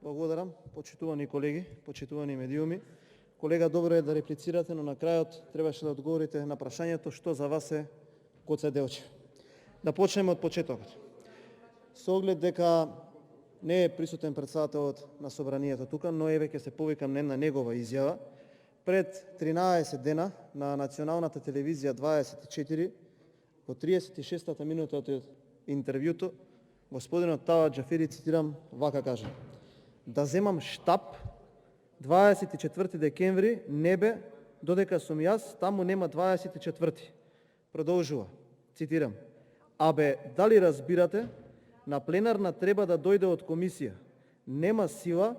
Благодарам, почитувани колеги, почитувани медиуми. Колега, добро е да реплицирате, но на крајот требаше да одговорите на прашањето што за вас е Гоце Делчев. Да почнеме од почетокот. Со оглед дека не е присутен председателот на собранието тука, но еве ќе се повикам на една негова изјава. Пред 13 дена на националната телевизија 24, во 36-та минута од интервјуто, господинот Талат Џафери, цитирам, вака кажа: да земам штаб 24 декември не бе, додека сум јас, таму нема 24. Продолжува, цитирам: абе, дали разбирате, на пленарна треба да дојде од комисија. Нема сила,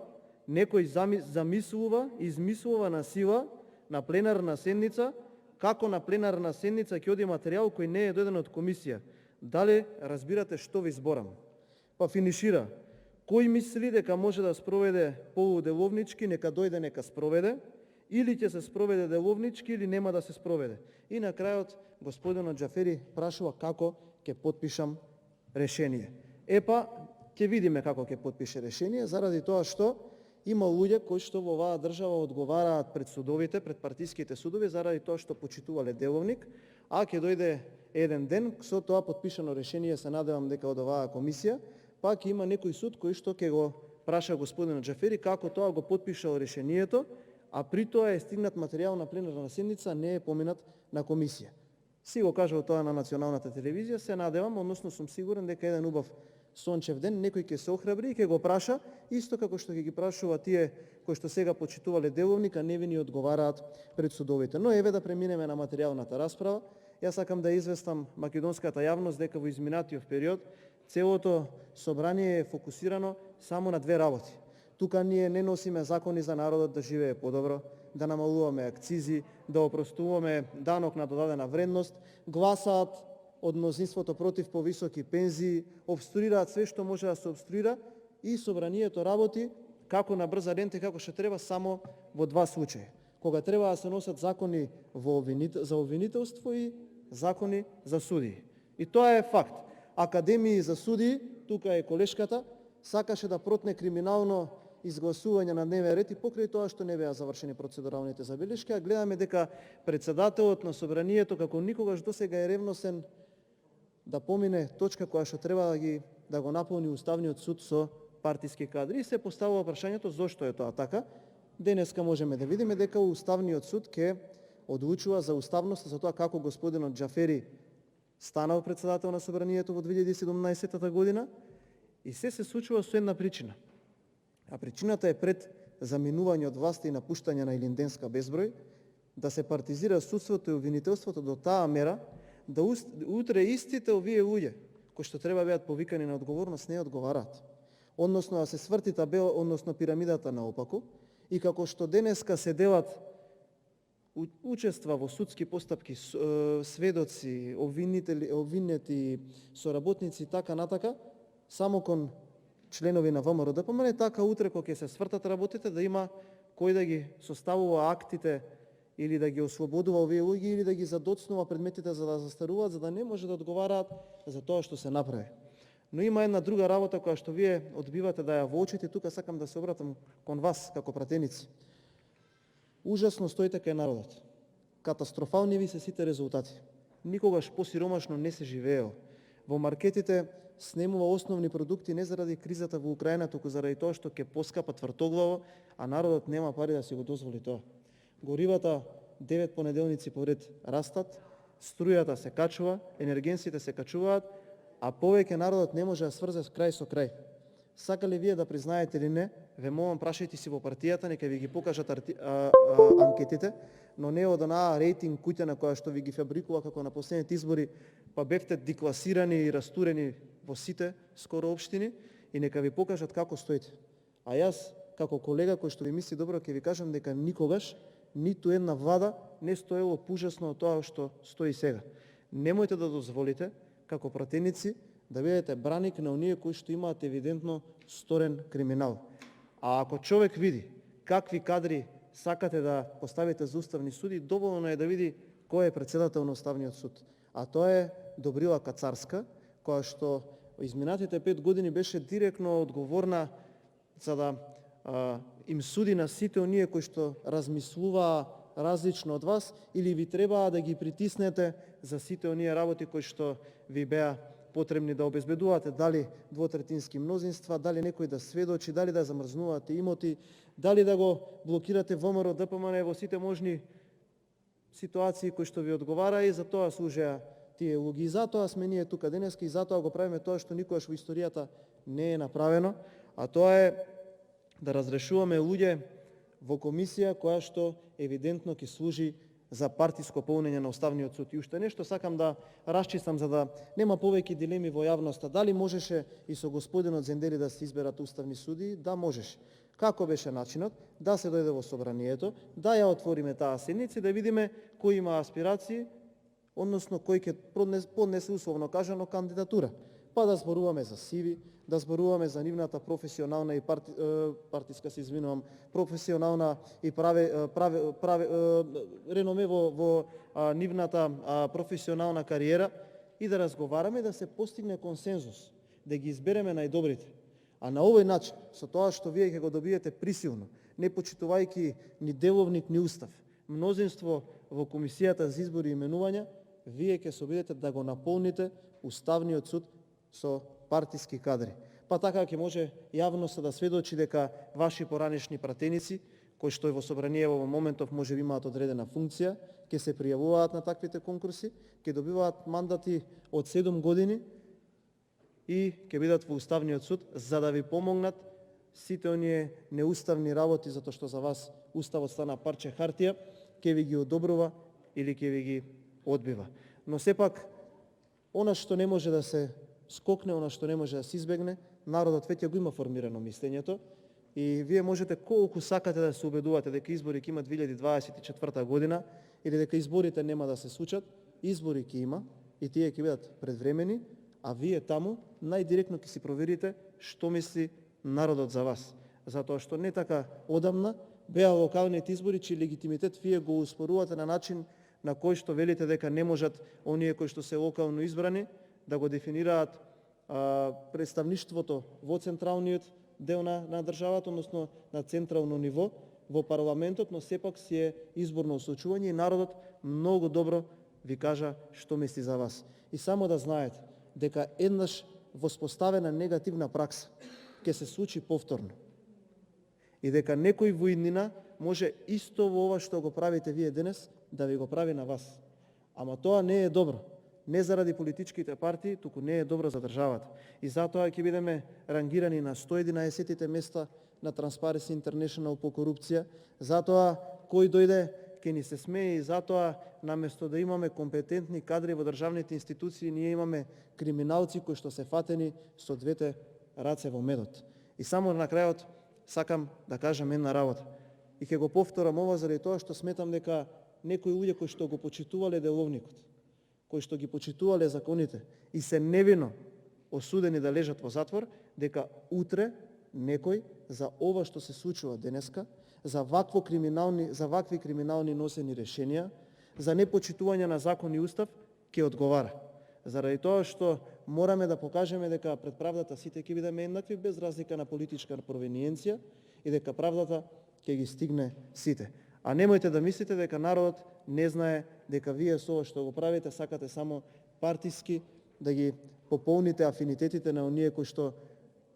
некој замислува, измислува на сила на пленарна седница, како на пленарна седница ќе оди материјал кој не е дојден од комисија. Дали разбирате што ви зборам? Па финишира: кој мисли дека може да спроведе полуделовнички, нека дојде, нека спроведе, или ќе се спроведе деловнички, или нема да се спроведе. И на крајот господинот Џафери прашува како ќе потпишам решение. Епа, ќе видиме како ќе потпише решение, заради тоа што има луѓе кои што во оваа држава одговараат пред судовите, пред партиските судови, заради тоа што почитувале деловник, а ќе дојде еден ден со тоа потпишано решение, се надевам дека од оваа комисија, пак има некој суд кој што ќе го праша господинот Џафери како тоа го потпишал решението, а при тоа е стигнат материјал на пленарна седница, не е поминат на комисија. Си го кажал тоа на националната телевизија, се надевам, односно сум сигурен дека еден убав сончев ден некој ќе се охрабри и ќе го праша, исто како што ќе ги прашува тие кои што сега почитувале деловника, невини одговараат пред судовите. Но еве да преминеме на материјалната расправа. Јас сакам да известам македонската јавност дека во изминатиот период целото собрание е фокусирано само на две работи. Тука ние не носиме закони за народот да живее подобро, да намалуваме акцизи, да опростуваме данок на додадена вредност, гласаат од мнозинството против повисоки пензии, обструираат све што може да се обструира и собранието работи како на брза лента и како што треба само во два случаи. Кога треба да се носат закони за обвинителство и закони за судии. И тоа е факт. Академии за судии, тука е колешката, сакаше да протне криминално изгласување на дневен ред и покрај тоа што не беа завршени процедуралните забелешки, а гледаме дека председателот на собранието како никогаш досега е ревносен да помине точка која што треба да го наполни Уставниот суд со партиски кадри. И се поставува прашањето зошто е тоа така. Денеска можеме да видиме дека Уставниот суд ќе одлучува за уставноста за тоа како господинот Џафери станал председател на собранието во 2017 година и се случува со една причина. А причината е пред заминување од власта и напуштање на Илинденска безброј, да се партизира судството и обвинителството до таа мера, да утре истите овие луѓе, кои што треба беат повикани на одговорност, не одговараат. Односно да се сврти пирамидата наопаку и како што денеска се делат учества во судски постапки, сведоци, обвинети, соработници, така натака, само кон членови на ВМРО ДПМН, така утре кога ќе се свртат работите, да има кој да ги составува актите или да ги ослободува овие луѓе или да ги задоцнува предметите за да застаруваат, за да не може да одговараат за тоа што се направи. Но има една друга работа која што вие одбивате да ја воочите, тука сакам да се обратам кон вас како пратеници. Ужасно стоите кај народот. Катастрофални ви се сите резултати. Никогаш посиромашно не се живеел. Во маркетите снемува основни продукти не заради кризата во Украина, туку заради тоа што ќе поскапа твртоглаво, а народот нема пари да си го дозволи тоа. Горивата 9 понеделници поред растат, струјата се качува, енергенсите се качуваат, а повеќе народот не може да сврзе крај со крај. Сакале вие да признаете или не, ве молам, прашајте си во партијата, нека ви ги покажат анкетите, но не од онаа рейтинг куќа на која што ви ги фабрикува како на последните избори, па бевте декласирани и растурени во сите скоро општини и нека ви покажат како стоите. А јас, како колега кој што ви мисли добро, ќе ви кажам дека никогаш ниту една влада не стоело пужасно од тоа што стои сега. Немојте да дозволите, како пратеници, да бидете браник на оние кои што имаат евидентно сторен криминал. А ако човек види какви кадри сакате да поставите за уставни суди, доволно е да види кој е председател на Уставниот суд. А тоа е Добрила Кацарска, која што изминатите 5 години беше директно одговорна за да им суди на сите оние кои што размислуваа различно од вас, или ви требаа да ги притиснете за сите оние работи кои што ви беа потребни да обезбедувате, дали двотретински мнозинства, дали некој да сведочи, дали да замрзнувате имоти, дали да го блокирате ВМРО ДПМН во сите можни ситуации кои што ви одговара, и за тоа служеа тие луѓе. И затоа сме ние тука денеска, и затоа го правиме тоа што никогаш во историјата не е направено, а тоа е да разрешуваме луѓе во комисија која што евидентно ќе служи за партиско полнење на Уставниот суд. И уште нешто сакам да расчистам за да нема повеќе дилеми во јавноста. Дали можеше и со господинот Зендели да се изберат уставни суди? Да, можеше. Како беше начинот? Да се дојде во собранието, да ја отвориме таа седница и да видиме кој има аспирации, односно кој ќе поднесе условно кажано кандидатура. Па да зборуваме за сиви, да зборуваме за нивната професионална и партиска, се извинувам, професионална и реноме во нивната професионална кариера, и да разговараме да се постигне консензус, да ги избереме најдобрите. А на овој начин, со тоа што вие ќе го добиете присилно, не почитувајќи ни деловник ни устав, мнозинство во комисијата за избори и именувања, вие ќе се обидете да го наполните Уставниот суд со партиски кадри. Па така ќе може јавноста да сведочи дека ваши поранешни пратеници, кои што и во собрание во моментов може би имаат одредена функција, ќе се пријавуваат на таквите конкурси, ќе добиваат мандати од 7 години и ќе бидат во Уставниот суд за да ви помогнат сите оние неуставни работи, затоа што за вас Уставот стана парче хартија, ќе ви ги одобрува или ќе ви ги одбива. Но сепак, она што не може да се скокне, она што не може да се избегне, народот веќе го има формирано мислењето, и вие можете колку сакате да се убедувате дека избори ќе има 2024 година или дека изборите нема да се случат. Избори ќе има и тие ќе бидат предвремени, а вие таму најдиректно ќе си проверите што мисли народот за вас. Затоа што не така одамна беа локалните избори, чиј легитимитет вие го успорувате на начин на кој што велите дека не можат оние кои што се локално избрани да го дефинираат представништвото во централниот дел на државата, односно на централно ниво во парламентот, но сепак си е изборно ослучување и народот многу добро ви кажа што мисли за вас. И само да знаете дека еднаш воспоставена негативна пракса ќе се случи повторно. И дека некој во иднина може исто во ова што го правите вие денес да ви го прави на вас. Ама тоа не е добро. Не заради политичките партии, туку не е добро за државата. И затоа ќе бидеме рангирани на 111-тите места на Transparency International по корупција. Затоа кој дојде ќе ни се смее, и затоа наместо да имаме компетентни кадри во државните институции, ние имаме криминалци кои што се фатени со двете раце во медот. И само на крајот сакам да кажам една работа. И ќе го повторам ова заради тоа што сметам дека некои луѓе кои што го почитувале деловникот, кои што ги почитувале законите и се невино осудени да лежат во затвор, дека утре некој за ова што се случува денеска, за вакви криминални носени решенија, за непочитување на закон и устав, ќе одговара. Заради тоа што мораме да покажеме дека пред правдата сите ќе бидеме еднакви без разлика на политичка провениенција и дека правдата ќе ги стигне сите. А немојте да мислите дека народот не знае дека вие со ова што го правите сакате само партиски да ги пополните афинитетите на оние кои што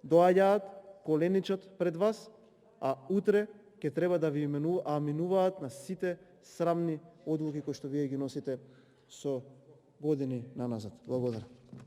доаѓаат, коленичат пред вас, а утре ќе треба да ви аминуваат на сите срамни одлуки кои што вие ги носите со години наназад. Благодарам.